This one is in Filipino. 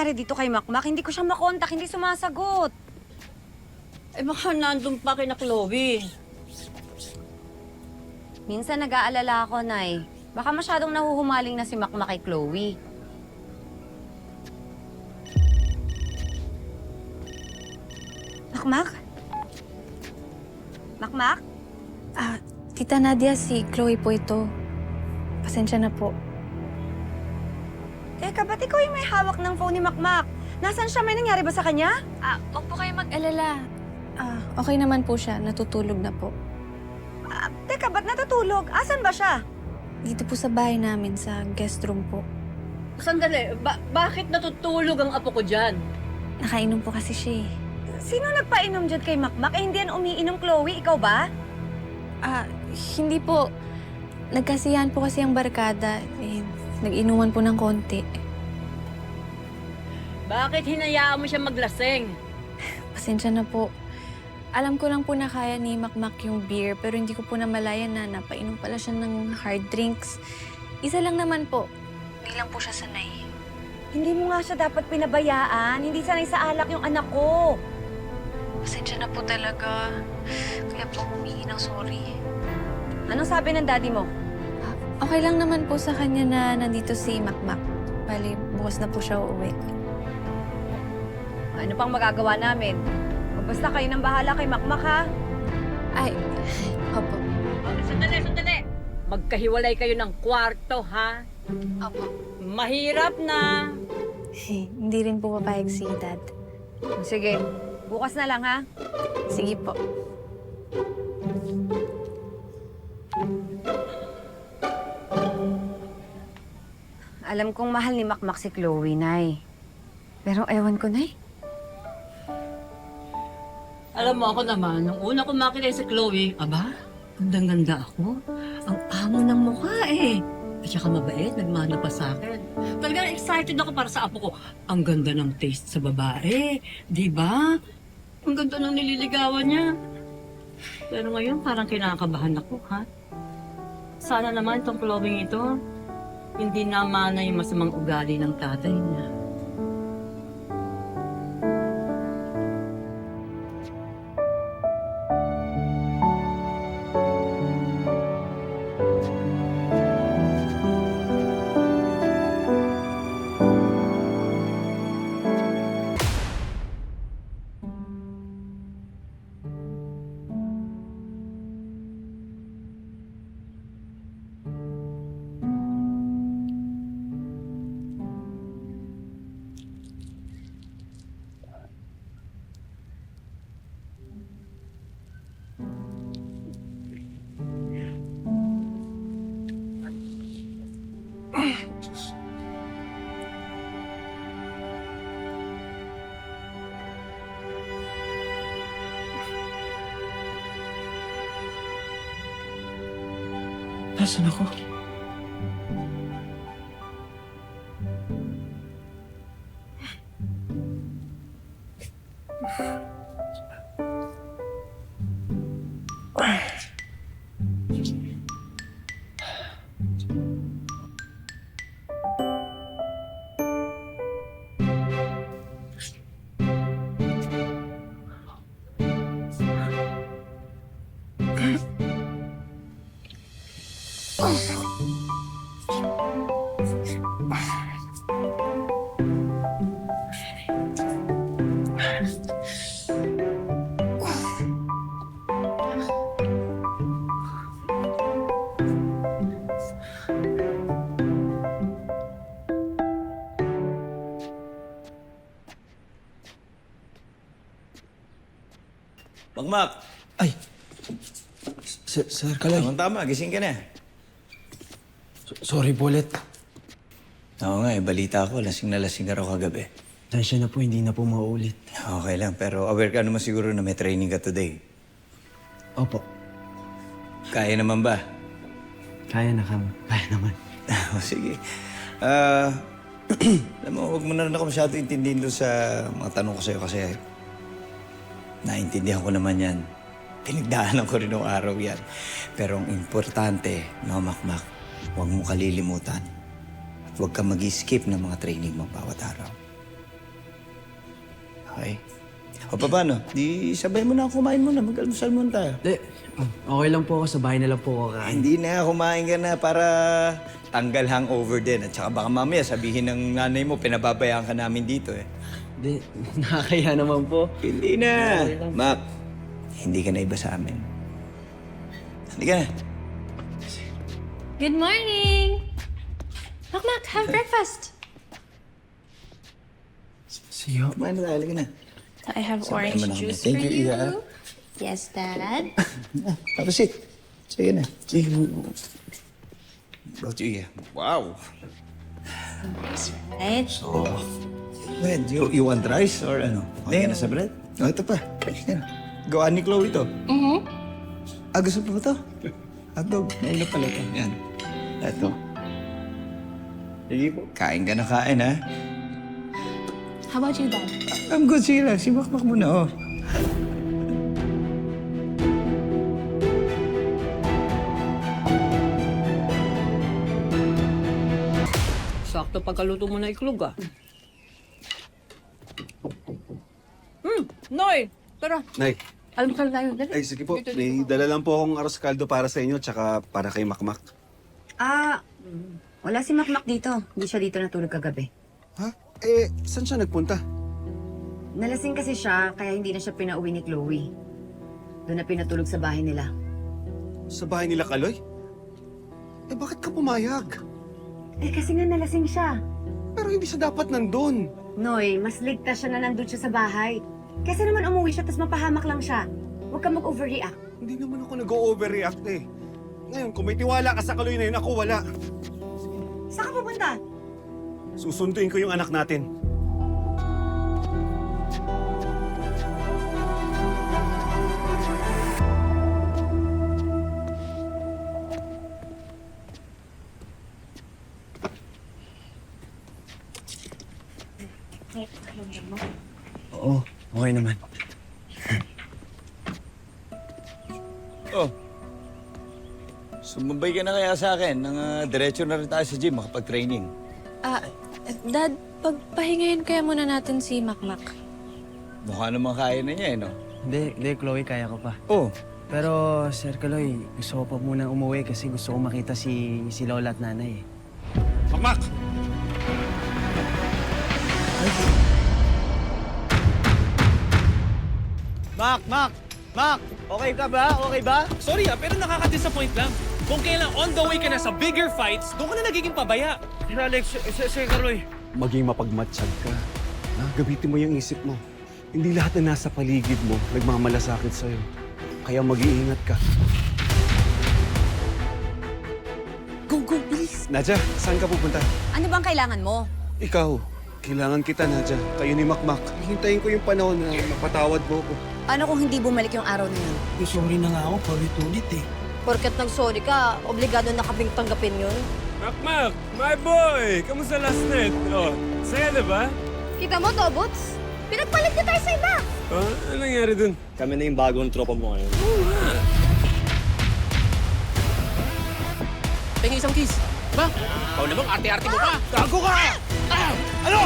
nangyari dito kay Makmak? Hindi ko siya makontak, hindi sumasagot. Eh baka nandun pa kina Chloe. Minsan nag-aalala ako, Nay. Baka masyadong nahuhumaling na si Makmak kay Chloe. Makmak? Makmak? Tita Nadia, si Chloe po ito. Pasensya na po. Teka, ba't ikaw yung may hawak ng phone ni Makmak? Nasaan siya? May nangyari ba sa kanya? Huwag po kayo mag-alala. Okay naman po siya. Natutulog na po. Teka, ba't natutulog? Asan ba siya? Dito po sa bahay namin, sa guest room po. Sandali, bakit natutulog ang apo ko dyan? Nakainom po kasi siya eh. Sino nagpainom dyan kay Makmak? Eh, hindi yan umiinom, Chloe. Ikaw ba? Hindi po. Nagkasiyahan po kasi ang barkada. Nag-inuman po ng konti. Bakit hinayaan mo siya maglaseng? Pasensya na po. Alam ko lang po na kaya ni Makmak yung beer, pero hindi ko po namalayan na napainom pala siya ng hard drinks. Isa lang naman po. Hindi lang po siya sanay. Hindi mo nga siya dapat pinabayaan. Hindi sanay sa alak yung anak ko. Pasensya na po talaga. Kaya po humingi ng sorry. Anong sabi ng daddy mo? Okay lang naman po sa kanya na nandito si Makmak. Bali, bukas na po siya uuwi. Ano pang magagawa namin? Basta kayo nang bahala kay Makmak, ha? Ay, opo. Sandali! Magkahiwalay kayo ng kwarto, ha? Opo. Mahirap na. Hindi rin po papayag si Dad. Sige, bukas na lang, ha? Sige po. Alam kong mahal ni Makmak si Chloe, Nay. Pero ewan ko, Nay. Alam mo ako naman, nung una ko makita si Chloe, aba, gandang-ganda ako. Ang amo ng mukha eh. At saka mabait, nagmano pa sa akin. Talagang excited ako para sa apo ko. Ang ganda ng taste sa babae, di ba? Ang ganda ng nililigawan niya. Pero ngayon, parang kinakabahan ako, ha? Sana naman itong Chloe ito, hindi namana yung masamang ugali ng tatay niya. Nasaan ako? Makmak! Ay! Sir Kalay. Tama, gising ka na. Sorry po ulit. Oo nga, balita ko, lasing na lasing ka raw kagabi. Tansya na po, hindi na po maulit. Okay lang, pero aware ka naman siguro na may training ka today. Opo. Kaya naman ba? Kaya na kami. Kaya naman. Sige. Alam mo, huwag mo na rin ako masyado intindihin doon sa mga tanong ko sa'yo kasi naintindihan ko naman yan. Pinagdaanan ko rin ng araw yan. Pero ang importante, no, Makmak, huwag mo kalilimutan. At huwag ka mag-skip ng mga training mo bawat araw. Okay? O paano? Di sabay mo na kumain muna. Mag-almusal muna tayo. Hindi, okay lang po ako. Sa bahay na lang po ako kain. Hindi na, kumain ka na para tanggal hangover din. At saka baka mamaya sabihin ng nanay mo, pinababayaan ka namin dito eh. Hindi, nakakaya naman po. Hindi na. Mac, hindi ka na iba sa amin. Hindi ka na. Good morning! Makmak, have breakfast! Siyo. Kumain na tayo, halika na. I have Sabay orange mo na kami. juice Thank for you, you. Ira. Yes, Dad. Have a seat. Sige na. Sige. Brought you here. Wow. Right? Oh. Well, you want rice or ano? Okay ka na sa bread? Oh, ito pa. Yan. Gawaan ni Chloe ito. Mm-hmm. Ah, gusto mo ito? Hotdog. Ngayon na pala ito. Yan. Ito. Sige po. Kain ka na kain, ha? How about you, Dad? I'm good. Sige lang. Si Makmak muna, oh. Sakto pagkaluto mo na iklog ah. Noy! Tara, Nay, almusal tayo. Dali. ay sige po. May dala lang po akong aros kaldo para sa inyo tsaka para kay Makmak. Wala si Makmak dito. Hindi siya dito natulog kagabi. Ha? Eh, saan siya nagpunta? Nalasing kasi siya, kaya hindi na siya pinauwi ni Chloe. Doon na pinatulog sa bahay nila. Sa bahay nila Kaloy? Eh, bakit ka pumayag? Eh kasi nga nalasing siya. Pero hindi siya dapat nandun. Noy, mas ligtas siya na nandun siya sa bahay. Kasi naman umuwi siya, tapos mapahamak lang siya. Huwag ka mag-overreact. Hindi naman ako nag-overreact eh. Ngayon, kung may tiwala ka sa Kaloy na yun, ako wala. Saan ka pupunta? Susunduin ko yung anak natin. Oo, okay naman. Oh. Sumabay ka na kaya sa akin. Nang diretso na rin tayo sa gym, makapag-training. Dad, pagpahingayin kaya muna natin si Makmak. Mukha naman kaya na niya, eh, no? Hindi, Chloe, kaya ko pa. Oh. Pero, Sir Kaloy, gusto ko pa munang umuwi kasi gusto ko makita si Lola at Nanay. Makmak! Mac! Okay ka ba? Okay ba? Sorry pero nakaka-disappoint lang. Kung kailan on the way ka na sa bigger fights, doon ka na nagiging pabaya. Sir Alex, Sir Karoy. Maging mapagmatsyag ka. Ha? Gamitin mo yung isip mo. Hindi lahat na nasa paligid mo nagmamalasakit sa'yo. Kaya mag-iingat ka. Go, please. Nadja, saan ka pupunta? Ano bang kailangan mo? Ikaw, kailangan kita, Nadja. Kayo ni Makmak. Hintayin ko yung panahon na mapatawad mo ko. Paano kung hindi bumalik yung araw na yun? Sorry na nga ako, paulit-ulit eh. Porket nag-sorry ka, obligado na kaming tanggapin yun. Makmak, my boy! Kamusta last night? Oh, saya diba? Kita mo, Tobots? Pinagpalit niya tayo sa iba! Oh, ano nangyari dun? Kami na yung bagong tropa mo ngayon. Tingin isang kiss. Ba? Ikaw namang arte-arte mo pa! Gago ka! Ano?